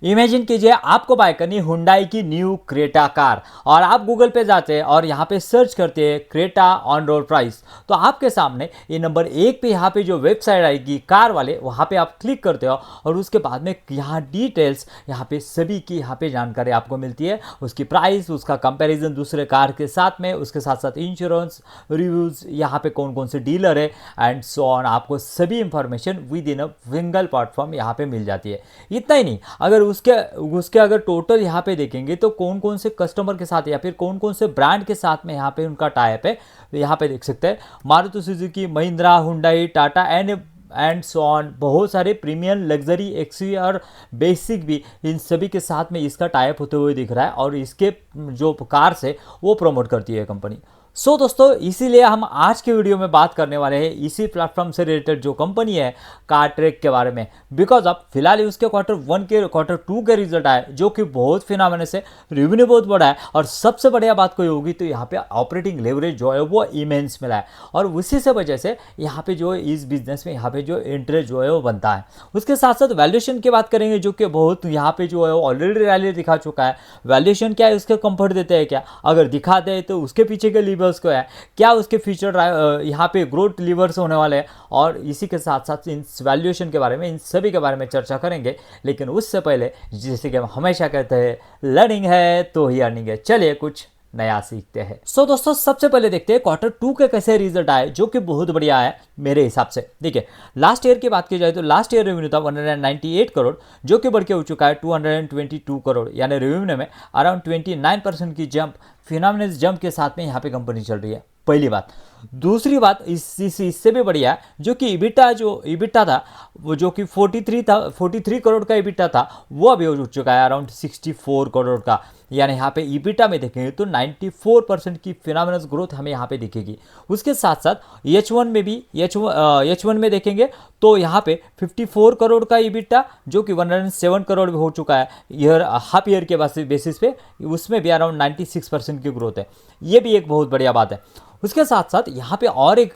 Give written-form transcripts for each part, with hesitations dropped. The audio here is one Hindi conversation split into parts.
इमेजिन कीजिए आपको बाय करनी हुंडई की न्यू क्रेटा कार और आप गूगल पे जाते हैं और यहाँ पे सर्च करते हैं क्रेटा ऑन रोड प्राइस। तो आपके सामने ये नंबर 1 पे यहाँ पे जो वेबसाइट आएगी कार वाले, वहाँ पे आप क्लिक करते हो और उसके बाद में यहाँ डिटेल्स, यहाँ पे सभी की यहाँ पे जानकारी आपको मिलती है, उसकी प्राइस, उसका कंपैरिजन दूसरे कार के साथ में, उसके साथ साथ इंश्योरेंस रिव्यूज़, यहाँ पे कौन कौन से डीलर है एंड सो ऑन। आपको सभी information with in a single platform यहाँ पे मिल जाती है। इतना ही नहीं, अगर उसके उसके अगर टोटल यहाँ पे देखेंगे तो कौन कौन से कस्टमर के साथ या फिर कौन कौन से ब्रांड के साथ में यहाँ पे उनका टाई अप है, तो यहाँ पे देख सकते हैं Maruti Suzuki, Mahindra, Hyundai, Tata and so on. बहुत सारे प्रीमियम, लग्जरी, एक्सी और बेसिक भी इन सभी के साथ में इसका टाई अप होते हुए दिख रहा है और इसके जो कार से वो प्रमोट करती है कंपनी। दोस्तों, इसीलिए हम आज के वीडियो में बात करने वाले हैं इसी प्लेटफॉर्म से रिलेटेड जो कंपनी है कार ट्रैक के बारे में। बिकॉज अब फिलहाल उसके Q1 के Q2 के रिजल्ट आए जो कि बहुत फिनोमिनस है, रेवेन्यू बहुत बड़ा है और सबसे बढ़िया बात कोई होगी तो यहाँ पे ऑपरेटिंग लेवरेज जो है वो इमेंस मिला है और उसी से वजह से यहाँ पे जो इस बिजनेस में यहाँ पे जो इंटरेस्ट जो है वो बनता है। उसके साथ साथ वैल्यूएशन की बात करेंगे जो कि बहुत यहाँ पे जो है वो ऑलरेडी रैली दिखा चुका है। वैल्यूएशन क्या है, उसके कंफर्ट देते हैं क्या, अगर दिखाते हैं तो उसके पीछे के लीवर्स को है क्या, उसके फ्यूचर यहाँ पे ग्रोथ लीवर्स होने वाले हैं और इसी के साथ साथ इन वैल्यूएशन के बारे में, इन सभी के बारे में चर्चा करेंगे। लेकिन उससे पहले जैसे कि हम हमेशा कहते हैं, लर्निंग है तो ही अर्निंग है। चलिए कुछ नया सीखते हैं। दोस्तों, सबसे पहले देखते हैं Q2 के कैसे रिजल्ट आए जो कि बहुत बढ़िया है मेरे हिसाब से। देखिए, लास्ट ईयर की बात की जाए तो लास्ट ईयर रेवेन्यू था 198 करोड़ जो कि बढ़ के हो चुका है 222 करोड़, यानी रेवेन्यू में अराउंड 29% की जंप, फिनोमिनल जंप के साथ में यहाँ पे कंपनी चल रही है। पहली बात। दूसरी बात इससे भी बढ़िया जो कि इबिटा था वो जो कि 43 करोड़ का इबिटा था वो अभी हो चुका है अराउंड 64 करोड़ का, यानी यहाँ पे इबिटा में देखेंगे तो 94% की फिनोमिनल ग्रोथ हमें यहाँ पे दिखेगी। उसके साथ साथ H1 में देखेंगे तो यहाँ पे 54 करोड़ का इबिटा जो कि 107 करोड़ हो चुका है ईयर हाफ ईयर के बेसिस पे, उसमें भी अराउंड 96% की ग्रोथ है। ये भी एक बहुत बढ़िया बात है। उसके साथ साथ यहाँ पे और एक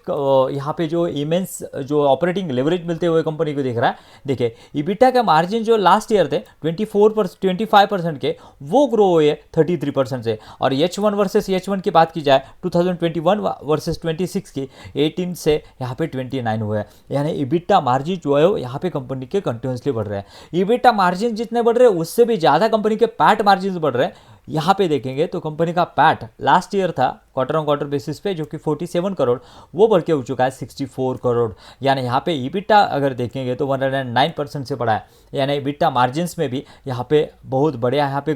यहाँ पे जो इमेंस जो ऑपरेटिंग लेवरेज मिलते हुए कंपनी को दिख रहा है। देखिए, इबिटा का मार्जिन जो लास्ट ईयर थे 25% के, वो ग्रो हुए 33% से, और H1 वर्सेस H1 की बात की जाए 2021 वर्सेस 26 की 18 से यहाँ पे 29 हुए हैं, यानी इबिटा मार्जिन जो है यहाँ पे कंपनी के कंटिन्यूसली बढ़ रहे हैं। इबिटा मार्जिन जितने बढ़ रहे हैं उससे भी ज़्यादा कंपनी के पैट मार्जिन बढ़ रहे हैं। यहाँ पे देखेंगे तो कंपनी का पैट लास्ट ईयर था Q-on-Q बेसिस पे जो कि 47 करोड़, वो बढ़ के हो चुका है 64 करोड़, यानी यहाँ पे इबिटा अगर देखेंगे तो 109% से बढ़ा है, यानी इबिटा मार्जिन्स में भी यहाँ पे बहुत बढ़िया, यहाँ पे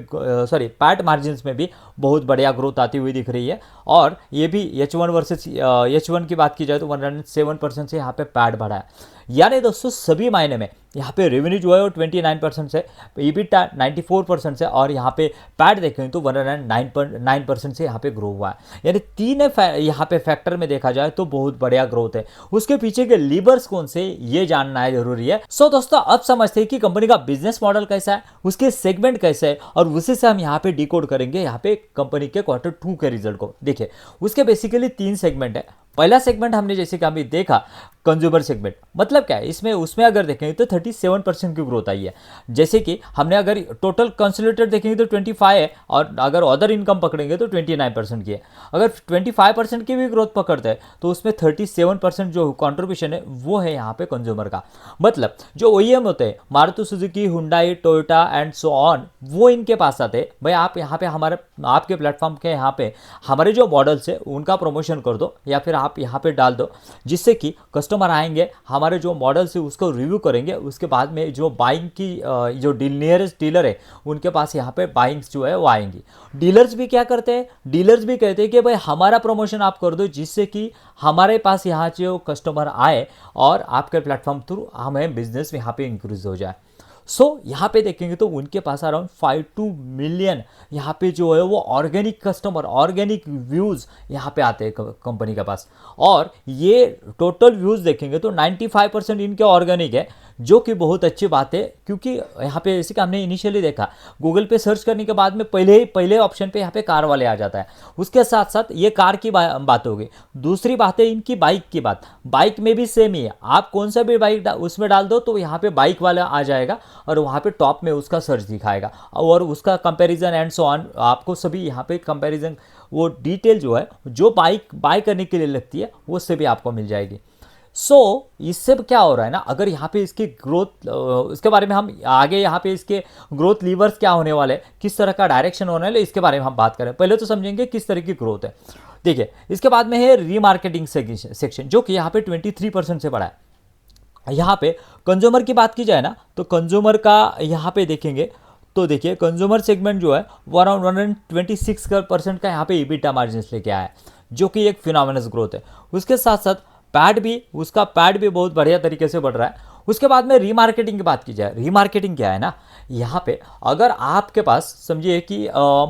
पैट मार्जिन्स में भी बहुत बढ़िया ग्रोथ आती हुई दिख रही है। और ये भी H1 वर्सेस H1 की बात की जाए तो 107% से यहाँ पे पैट बढ़ा है। यानी दोस्तों, सभी मायने में यहाँ पे रेवेन्यू जो है वो 29% से, इबिटा 94% से, और यहाँ पे पैट देखें तो 109% से यहाँ पे ग्रो हुआ है। यानी तीन यहाँ पे फैक्टर में देखा जाए तो बहुत बढ़िया ग्रोथ है। उसके पीछे के लीवर्स कौन से, ये जानना है जरूरी है। दोस्तों, अब समझते हैं कि कंपनी का बिजनेस मॉडल कैसा है, उसके सेगमेंट कैसे है, और उसी से हम यहाँ पे डिकोड करेंगे यहाँ पे कंपनी के Q2 के रिजल्ट को। देखिए, उसके बेसिकली 3 सेगमेंट है। पहला सेगमेंट हमने जैसे कि अभी देखा कंज्यूमर सेगमेंट, मतलब क्या है, इसमें उसमें अगर देखेंगे तो 37% की ग्रोथ आई है। जैसे कि हमने अगर टोटल कंसोलिडेटेड देखेंगे तो 25 है, और अगर अदर इनकम पकड़ेंगे तो 29% की है। अगर 25% की भी ग्रोथ पकड़ते हैं तो उसमें 37% जो कंट्रीब्यूशन है वो है यहाँ पे कंज्यूमर का। मतलब जो OEM होते हैं, Maruti Suzuki, Hyundai, Toyota and so on, वो इनके पास आते हैं, भाई आप यहाँ पे आपके प्लेटफॉर्म के यहाँ पे हमारे जो मॉडल्स है उनका प्रमोशन कर दो या फिर आप यहाँ पे डाल दो, जिससे कि कस्टमर आएंगे, हमारे जो मॉडल्स है उसको रिव्यू करेंगे, उसके बाद में जो बाइंग की जो नियरेस्ट डीलर है उनके पास यहाँ पे बाइंग्स जो है वो आएंगी। डीलर्स भी क्या करते हैं, डीलर्स भी कहते हैं कि भाई हमारा प्रमोशन आप कर दो, जिससे कि हमारे पास यहाँ जो कस्टमर आए और आपके प्लेटफॉर्म थ्रू हमें बिजनेस में यहाँ पे इंक्रीज हो जाए। यहाँ पे देखेंगे तो उनके पास अराउंड 52 मिलियन यहाँ पे जो है वो ऑर्गेनिक कस्टमर, ऑर्गेनिक व्यूज़ यहाँ पे आते हैं कंपनी के पास, और ये टोटल व्यूज़ देखेंगे तो 95% इनके ऑर्गेनिक है, जो कि बहुत अच्छी बात है। क्योंकि यहाँ पे जैसे कि हमने इनिशियली देखा, गूगल पे सर्च करने के बाद में पहले ऑप्शन पे यहाँ पे कार वाले आ जाता है। उसके साथ साथ ये कार की बात होगी। दूसरी बात है इनकी बाइक की बात। बाइक में भी सेम ही है, आप कौन सा भी बाइक उसमें डाल दो तो यहाँ पे बाइक वाला आ जाएगा, जाएगा और वहाँ पे टॉप में उसका सर्च दिखाएगा और उसका कंपैरिजन एंड सो ऑन, आपको सभी यहाँ पे कंपैरिजन वो डिटेल जो है जो बाय करने के लिए लगती है वो सभी आपको मिल जाएगी। इससे क्या हो रहा है ना, अगर यहाँ पे इसकी ग्रोथ, इसके बारे में हम आगे यहाँ पे इसके ग्रोथ लीवर्स क्या होने वाले हैं, किस तरह का डायरेक्शन होने वाला है, इसके बारे में हम बात करें। पहले तो समझेंगे किस तरह की ग्रोथ है। देखिए, इसके बाद में है रीमार्केटिंग सेक्शन, जो कि यहाँ पे 23% से बढ़ा है। यहाँ पे कंज्यूमर की बात की जाए ना, तो कंज्यूमर का यहाँ पे देखेंगे तो देखिए कंज्यूमर सेगमेंट जो है वो अराउंड 126% का यहाँ पे ईबिटा मार्जिन लेके आया है, जो कि एक फिनोमिनस ग्रोथ है। उसके साथ साथ उसका पैड भी बहुत बढ़िया तरीके से बढ़ रहा है। उसके बाद में रीमार्केटिंग की बात की जाए, रीमार्केटिंग क्या है ना, यहाँ पे अगर आपके पास समझिए कि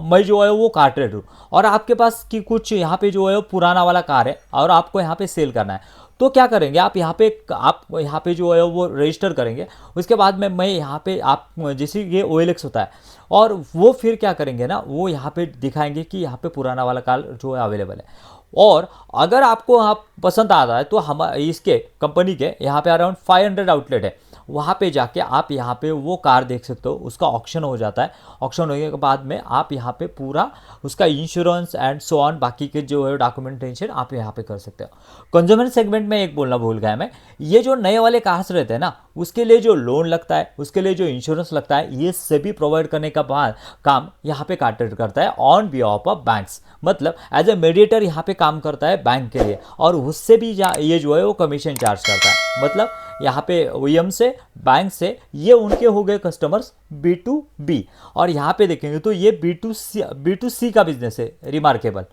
मैं जो है वो कार ट्रेडर हूँ और आपके पास की कुछ यहाँ पे जो है वो पुराना वाला कार है और आपको यहाँ पे सेल करना है, तो क्या करेंगे आप यहाँ पे जो है वो रजिस्टर करेंगे। उसके बाद में मैं यहाँ पे आप जैसे ये OLX होता है और वो फिर क्या करेंगे ना, वो यहाँ पे दिखाएंगे कि यहाँ पे पुराना वाला कार जो है अवेलेबल है। और अगर आपको आप पसंद आता है तो हम इसके कंपनी के यहाँ पे अराउंड 500 आउटलेट है, वहाँ पे जाके आप यहाँ पे वो कार देख सकते हो। उसका ऑक्शन हो जाता है, ऑक्शन होने के बाद में आप यहाँ पे पूरा उसका इंश्योरेंस एंड सो ऑन बाकी के जो है डॉक्यूमेंटेशन आप यहाँ पे कर सकते हो। कंज्यूमर सेगमेंट में एक बोलना भूल गया मैं, ये जो नए वाले कार्स रहते हैं ना, उसके लिए जो लोन लगता है, उसके लिए जो इंश्योरेंस लगता है, ये सभी प्रोवाइड करने का बाद काम यहाँ पे कार्टेड करता है ऑन बिहाफ ऑफ बैंक्स, मतलब एज ए मीडिएटर यहाँ पे काम करता है बैंक के लिए और उससे भी ये जो है वो कमीशन चार्ज करता है। मतलब यहाँ पे OEM से, बैंक से, ये उनके हो गए कस्टमर्स B2B। और यहाँ पे देखेंगे तो ये B2C का बिजनेस है, रिमार्केबल।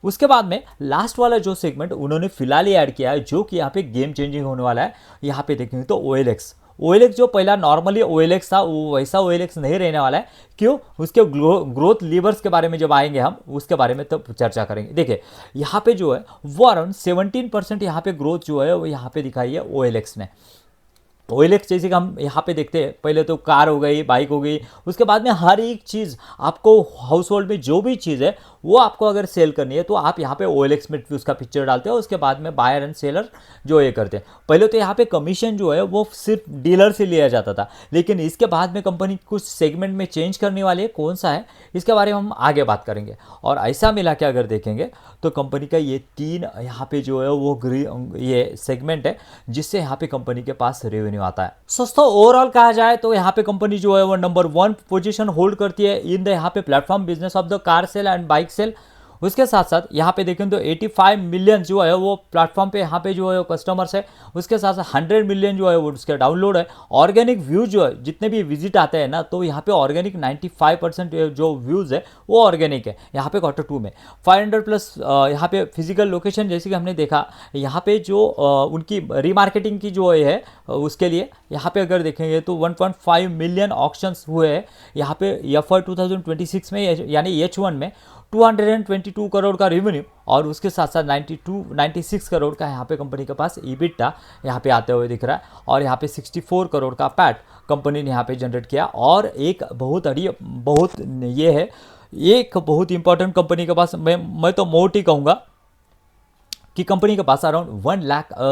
उसके बाद में लास्ट वाला जो सेगमेंट उन्होंने फिलहाल ही ऐड किया है, जो कि यहाँ पे गेम चेंजिंग होने वाला है, यहाँ पे देखेंगे तो OLX जो पहला नॉर्मली OLX था वो वैसा OLX नहीं रहने वाला है। क्यों? उसके ग्रोथ लीवर्स के बारे में जब आएंगे हम उसके बारे में तो चर्चा करेंगे। देखिए, यहाँ पे जो है वो अराउंड 17% यहाँ पे ग्रोथ जो है वो यहाँ पे दिखाई है OLX ने। OLX जैसे कि हम यहाँ पे देखते हैं, पहले तो कार हो गई, बाइक हो गई, उसके बाद में हर एक चीज़ आपको हाउस होल्ड में जो भी चीज़ है वो आपको अगर सेल करनी है तो आप यहाँ पे OLX में उसका पिक्चर डालते हो। उसके बाद में बायर एंड सेलर जो ये करते हैं। पहले तो यहाँ पे कमीशन जो है वो सिर्फ डीलर से लिया जाता था, लेकिन इसके बाद में कंपनी कुछ सेगमेंट में चेंज करने वाली है। कौन सा है इसके बारे में हम आगे बात करेंगे। और ऐसा मिला के अगर देखेंगे तो कंपनी का ये 3 यहाँ पे जो है वो ये सेगमेंट है जिससे यहाँ पे कंपनी के पास रेवेन्यू आता है। दोस्तों, ओवरऑल कहा जाए तो यहाँ पे कंपनी जो है वो नंबर 1 पोजीशन होल्ड करती है इन द यहाँ पे platform business of the car sale and bike sale. उसके साथ साथ यहाँ पे देखें तो 85 मिलियन जो है वो प्लेटफॉर्म पे यहाँ पे जो है कस्टमर्स है। उसके साथ साथ 100 मिलियन जो है वो उसके डाउनलोड है। ऑर्गेनिक व्यूज जो है जितने भी विजिट आते हैं ना, तो यहाँ पे ऑर्गेनिक 95% जो व्यूज़ है वो ऑर्गेनिक है। यहाँ पे Q2 में 500+ यहाँ पे फिजिकल लोकेशन, जैसे कि हमने देखा यहाँ पे जो उनकी रीमार्केटिंग की जो है उसके लिए यहाँ पे अगर देखेंगे तो 1.5 मिलियन ऑक्शंस हुए हैं यहाँ पे FY 2026 में, यानी H1 में 222 करोड़ का रेवेन्यू और उसके साथ साथ 96 करोड़ का यहाँ पे कंपनी के पास ईबिटा यहाँ पे आते हुए दिख रहा है। और यहाँ पे 64 करोड़ का पैट कंपनी ने यहाँ पे जनरेट किया। और एक बहुत इंपॉर्टेंट कंपनी के पास, मैं तो मोट ही कहूँगा कि कंपनी के पास अराउंड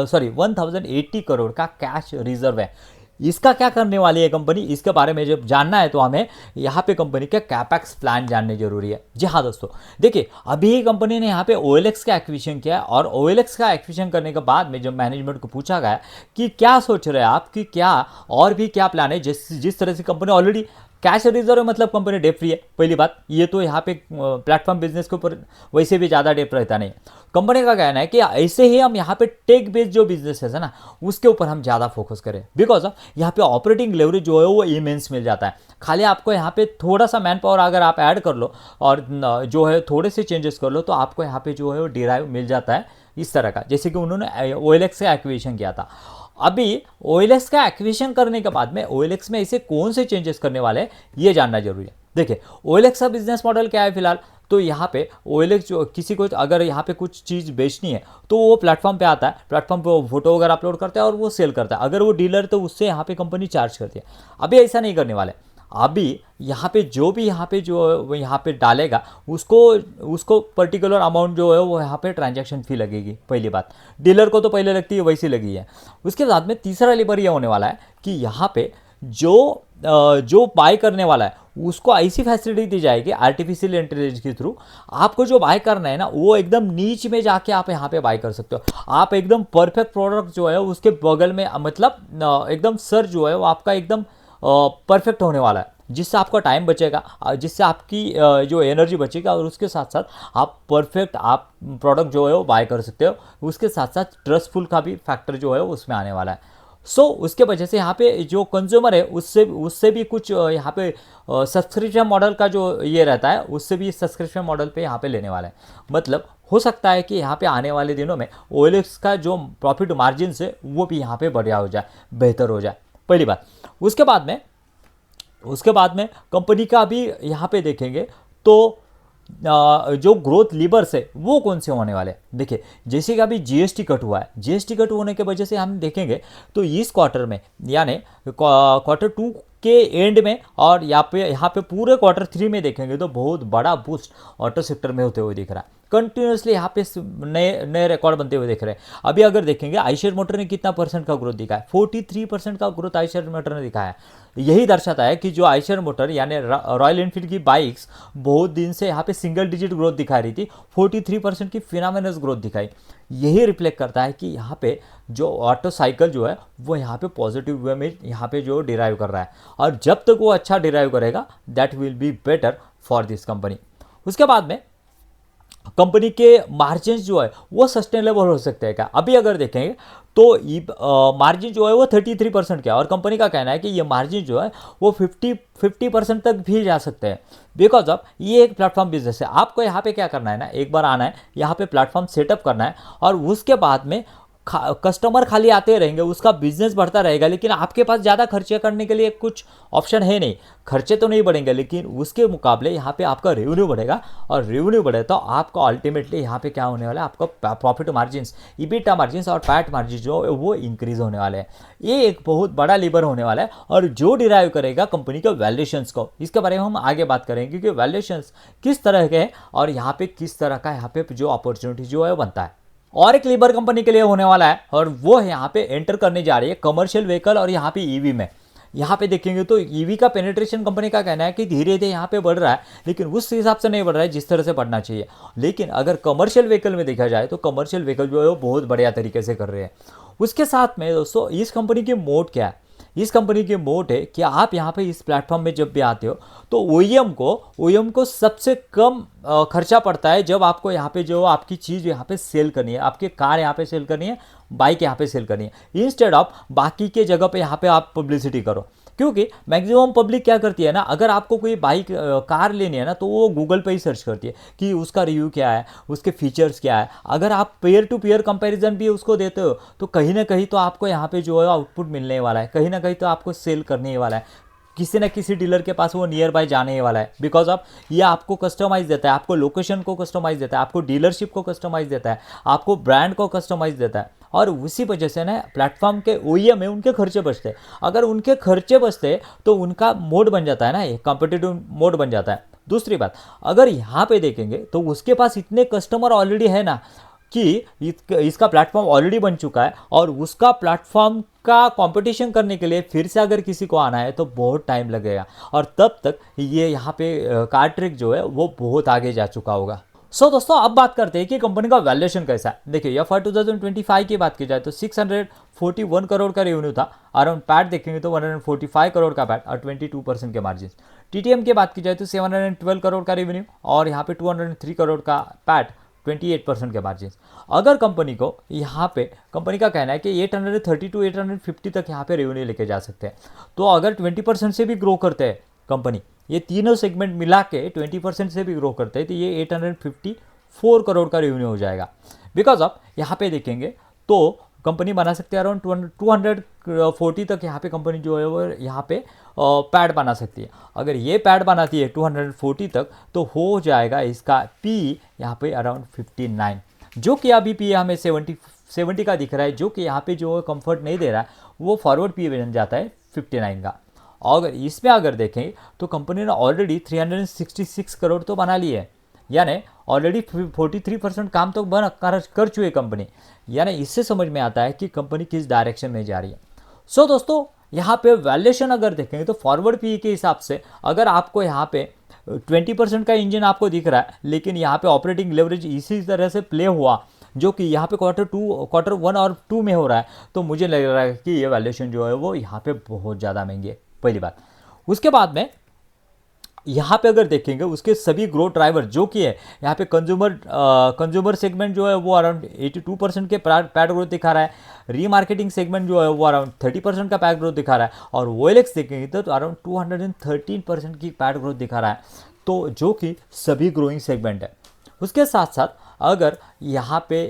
1080 करोड़ का कैश रिजर्व है। इसका क्या करने वाली है कंपनी, इसके बारे में जब जानना है तो हमें यहाँ पे कंपनी का कैपेक्स प्लान जानने जरूरी है। जी हाँ दोस्तों, देखिए अभी कंपनी ने यहाँ पे OLX का एक्विजिशन किया है और OLX का एक्विजिशन करने के बाद में जब मैनेजमेंट को पूछा गया कि क्या सोच रहे हैं आप, कि क्या और भी क्या प्लान है, जिस तरह से कंपनी ऑलरेडी कैश रिजर्व, मतलब कंपनी डेप फ्री है। पहली बात ये तो यहाँ पे प्लेटफॉर्म बिजनेस के ऊपर वैसे भी ज़्यादा डेप रहता नहीं। कंपनी का कहना है कि ऐसे ही हम यहाँ पे टेक बेस्ड जो बिजनेस है ना उसके ऊपर हम ज़्यादा फोकस करें, बिकॉज ऑफ यहाँ पे ऑपरेटिंग लेवरेज जो है वो इमेंस मिल जाता है। खाली आपको यहाँ पे थोड़ा सा मैन पावर अगर आप ऐड कर लो और जो है थोड़े से चेंजेस कर लो तो आपको यहाँ पे जो है वो डिराइव मिल जाता है इस तरह का, जैसे कि उन्होंने OLX का एक्विजिशन किया था। अभी OLX का एक्विजिशन करने के बाद में OLX में ऐसे कौन से चेंजेस करने वाले हैं ये जानना जरूरी है। देखिए OLX का बिजनेस मॉडल क्या है फिलहाल, तो यहाँ पे OLX जो किसी को अगर यहाँ पे कुछ चीज़ बेचनी है तो वो प्लेटफॉर्म पे आता है, प्लेटफॉर्म पे वो फोटो वगैरह अपलोड करता है और वो सेल करता है। अगर वो डीलर तो उससे यहाँ पे कंपनी चार्ज करती है। अभी ऐसा नहीं करने वाले। अभी यहाँ पे जो भी यहाँ पे डालेगा उसको पर्टिकुलर अमाउंट जो है वो यहाँ पे ट्रांजैक्शन फी लगेगी। पहली बात, डीलर को तो पहले लगती है वैसी लगी है। उसके बाद में तीसरा लेबर ये होने वाला है कि यहाँ पे जो बाय करने वाला है उसको ऐसी फैसिलिटी दी जाएगी आर्टिफिशियल इंटेलिजेंस के थ्रू। आपको जो बाय करना है ना वो एकदम नीच में जाके आप यहाँ पे बाय कर सकते हो। आप एकदम परफेक्ट प्रोडक्ट जो है उसके बगल में, मतलब एकदम सर जो है वो आपका एकदम परफेक्ट होने वाला है, जिससे आपका टाइम बचेगा, जिससे आपकी जो एनर्जी बचेगा, और उसके साथ साथ आप परफेक्ट आप प्रोडक्ट जो है वो बाय कर सकते हो। उसके साथ साथ ट्रस्टफुल का भी फैक्टर जो है उसमें आने वाला है। उसके वजह से यहाँ पे जो कंज्यूमर है उससे उससे भी कुछ यहाँ पे सब्सक्रिप्शन मॉडल का जो ये रहता है उससे भी सब्सक्रिप्शन मॉडल पे यहाँ पे लेने वाला है। मतलब हो सकता है कि यहाँ पे आने वाले दिनों में OLX का जो प्रॉफिट मार्जिन है वो भी यहाँ पे बढ़िया हो जाए, बेहतर हो जाए, पहली बात। उसके बाद में कंपनी का भी यहाँ पे देखेंगे तो जो ग्रोथ लीवर्स है वो कौन से होने वाले। देखिए जैसे कि अभी जीएसटी कट हुआ है, जीएसटी कट होने की वजह से हम देखेंगे तो इस क्वार्टर में, यानी Q2 के एंड में और यहाँ पे पूरे Q3 में देखेंगे तो बहुत बड़ा बूस्ट ऑटो सेक्टर में होते हुए दिख रहा है। कंटिन्यूसली यहाँ पे नए नए रिकॉर्ड बनते हुए दिख रहे हैं। अभी अगर देखेंगे आइशर मोटर ने कितना % का ग्रोथ दिखा है, 43% का ग्रोथ आइशर मोटर ने दिखाया है। यही दर्शाता है कि जो आइशर मोटर यानी रॉयल एनफील्ड की बाइक्स बहुत दिन से यहाँ पे सिंगल डिजिट ग्रोथ दिखा रही थी, 43% की फिनोमिनस ग्रोथ दिखाई। यही रिफ्लेक्ट करता है कि यहाँ पे जो ऑटो साइकिल जो है वो यहाँ पे पॉजिटिव वे में यहाँ पे जो डिराइव कर रहा है, और जब तक वो अच्छा डिराइव करेगा that will be better for this company. उसके बाद में कंपनी के मार्जिन जो है वो सस्टेनेबल हो सकते हैं क्या। अभी अगर देखेंगे तो मार्जिन जो है वो 33% का है, और कंपनी का कहना है कि ये मार्जिन जो है वो 50% तक भी जा सकते हैं, बिकॉज ऑफ ये एक प्लेटफॉर्म बिजनेस है। आपको यहाँ पे क्या करना है ना, एक बार आना है यहाँ पे प्लेटफॉर्म सेटअप करना है, और उसके बाद में कस्टमर खाली आते रहेंगे, उसका बिजनेस बढ़ता रहेगा, लेकिन आपके पास ज़्यादा खर्चे करने के लिए कुछ ऑप्शन है नहीं। खर्चे तो नहीं बढ़ेंगे, लेकिन उसके मुकाबले यहाँ पे आपका रेवेन्यू बढ़ेगा, और रेवेन्यू बढ़े तो आपका अल्टीमेटली यहाँ पे क्या होने वाला है, आपका प्रॉफिट मार्जिन, EBITDA मार्जिन और पैट मार्जिन जो है वो इंक्रीज होने वाले हैं। ये एक बहुत बड़ा लीवर होने वाला है, और जो डिराइव करेगा कंपनी के वैल्यूएशंस को, इसके बारे में हम आगे बात करेंगे कि वैल्यूएशंस किस तरह के हैं और यहाँ पे किस तरह का यहाँ पे जो अपॉर्चुनिटी जो है बनता है। और एक लीवर कंपनी के लिए होने वाला है, और वो यहाँ पे एंटर करने जा रही है कमर्शियल व्हीकल और यहाँ पे ईवी में। यहाँ पे देखेंगे तो ईवी का पेनिट्रेशन कंपनी का कहना है कि धीरे धीरे यहाँ पे बढ़ रहा है, लेकिन उस हिसाब से नहीं बढ़ रहा है जिस तरह से बढ़ना चाहिए। लेकिन अगर कमर्शियल व्हीकल में देखा जाए तो कमर्शियल व्हीकल जो है वो बहुत बढ़िया तरीके से कर रहे हैं। उसके साथ में दोस्तों इस कंपनी की मोड क्या है, इस कंपनी की मोड है कि आप यहाँ पे इस प्लेटफॉर्म में जब भी आते हो तो OEM को सबसे कम खर्चा पड़ता है जब आपको यहाँ पे जो आपकी चीज़ यहाँ पे सेल करनी है, आपकी कार यहाँ पे सेल करनी है, बाइक यहाँ पे सेल करनी है, इंस्टेड ऑफ बाकी के जगह पे यहाँ पे आप पब्लिसिटी करो। क्योंकि मैक्सिमम पब्लिक क्या करती है ना, अगर आपको कोई बाइक कार लेनी है ना तो वो गूगल पे ही सर्च करती है कि उसका रिव्यू क्या है, उसके फीचर्स क्या है। अगर आप पेयर टू पेयर कंपैरिजन भी उसको देते हो तो कहीं ना कहीं तो आपको यहाँ पे जो है आउटपुट मिलने वाला है, कहीं ना कहीं तो आपको सेल करने ही वाला है, किसी न किसी डीलर के पास वो नियर बाय जाने ही वाला है। बिकॉज ऑफ ये आपको कस्टमाइज देता है, आपको लोकेशन को कस्टमाइज देता है, आपको डीलरशिप को कस्टमाइज देता है, आपको ब्रांड को कस्टमाइज देता है, और उसी वजह से ना प्लेटफॉर्म के OEM में उनके खर्चे बचते हैं। अगर उनके खर्चे बचते तो उनका मोड बन जाता है ना, ये कॉम्पिटिटिव मोड बन जाता है। दूसरी बात, अगर यहाँ पे देखेंगे तो उसके पास इतने कस्टमर ऑलरेडी है ना कि इसका प्लेटफॉर्म ऑलरेडी बन चुका है, और उसका प्लेटफॉर्म का कंपटीशन करने के लिए फिर से अगर किसी को आना है तो बहुत टाइम लगेगा, और तब तक ये यहाँ पे कार-ट्रेक जो है वो बहुत आगे जा चुका होगा। दोस्तों अब बात करते हैं कि कंपनी का वैल्यूएशन कैसा है। देखिए FY 2025 की बात की जाए तो 641 करोड़ का रेवेन्यू था, अराउंड पैट देखेंगे तो 145 करोड़ का पैट और 22% के मार्जिन। TTM की बात की जाए तो 712 करोड़ का रेवेन्यू और यहाँ पे 203 करोड़ का पैट, 28% के मार्जिन। अगर कंपनी को यहाँ पे कंपनी का कहना है कि 830 to 850 तक यहाँ पे रेवेन्यू लेके जा सकते हैं, तो अगर 20% से भी ग्रो करते हैं कंपनी, ये तीनों सेगमेंट मिला के 20% से भी ग्रो करते हैं, तो ये 854 करोड़ का रेवेन्यू हो जाएगा। बिकॉज ऑफ यहाँ पे देखेंगे तो कंपनी बना सकती है अराउंड 240 तक यहाँ पे कंपनी जो है वो यहाँ पे पैड बना सकती है। अगर ये पैड बनाती है 240 तक तो हो जाएगा इसका पी यहाँ पे अराउंड 59, जो कि अभी पी हमें 70 का दिख रहा है, जो कि यहाँ पे जो कंफर्ट नहीं दे रहा है, वो फॉरवर्ड पी बन जाता है 59 का। और इसमें अगर देखें तो कंपनी ने ऑलरेडी 366 करोड़ तो बना ली है, यानी ऑलरेडी 43% काम तो कर चुकी है कंपनी। यानी इससे समझ में आता है कि कंपनी किस डायरेक्शन में जा रही है। दोस्तों यहाँ पे वैल्यूएशन अगर देखेंगे तो फॉरवर्ड पी के हिसाब से अगर आपको यहाँ पे 20% का इंजन आपको दिख रहा है, लेकिन यहाँ पे ऑपरेटिंग लेवरेज इसी तरह से प्ले हुआ जो कि यहाँ पे क्वार्टर 1 और 2 में हो रहा है, तो मुझे लग रहा है कि ये वैल्यूएशन जो है वो यहाँ पे बहुत ज़्यादा महंगी है, पहली बात। उसके बाद में यहाँ पे अगर देखेंगे उसके सभी ग्रोथ ड्राइवर जो कि है यहाँ पे कंज्यूमर सेगमेंट जो है वो अराउंड 82% के पैड ग्रोथ दिखा रहा है, रीमार्केटिंग सेगमेंट जो है वो अराउंड 30% का पैड ग्रोथ दिखा रहा है, और OLX देखेंगे तो अराउंड 213% की पैड ग्रोथ दिखा रहा है, तो जो कि सभी ग्रोइंग सेगमेंट है। उसके साथ साथ अगर यहाँ पे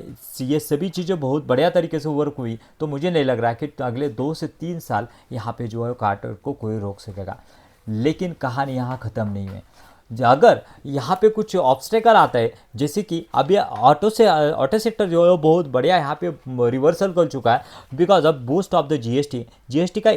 ये सभी चीज़ें बहुत बढ़िया तरीके से वर्क हुई तो मुझे नहीं लग रहा है कि अगले 2 से 3 साल यहाँ पे जो है कार्टर को कोई रोक सकेगा। लेकिन कहानी यहाँ ख़त्म नहीं है। अगर यहाँ पे कुछ ऑब्स्टेकल आता है, जैसे कि अभी ऑटो सेक्टर जो है वो बहुत बढ़िया यहाँ पे रिवर्सल कर चुका है because of boost of the GST का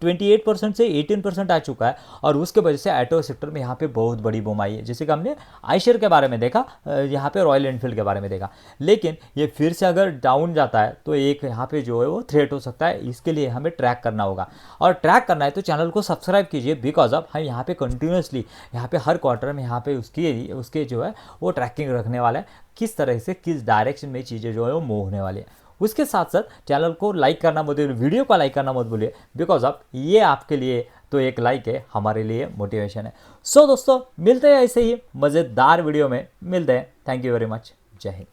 28% से 18% आ चुका है, और उसके वजह से ऑटो सेक्टर में यहाँ पे बहुत बड़ी बूम आई है, जैसे कि हमने आयशर के बारे में देखा, यहाँ पे रॉयल एनफील्ड के बारे में देखा। लेकिन ये फिर से अगर डाउन जाता है तो एक यहाँ पे जो है वो थ्रेट हो सकता है, इसके लिए हमें ट्रैक करना होगा, और ट्रैक करना है तो चैनल को सब्सक्राइब कीजिए बिकॉज ऑफ हम यहाँ पे कंटिन्यूसली यहाँ पे हर क्वार्टर में यहाँ पे उसके जो है वो ट्रैकिंग रखने वाला है, किस तरह से किस डायरेक्शन में चीज़ें जो है वो मूव होने वाली है। उसके साथ साथ चैनल को लाइक करना मत भूलिए, वीडियो को लाइक करना मत भूलिए बिकॉज ऑफ ये आपके लिए तो एक लाइक है, हमारे लिए मोटिवेशन है। सो दोस्तों मिलते हैं ऐसे ही मज़ेदार वीडियो में, मिलते हैं। Thank you very much. जय हिंद।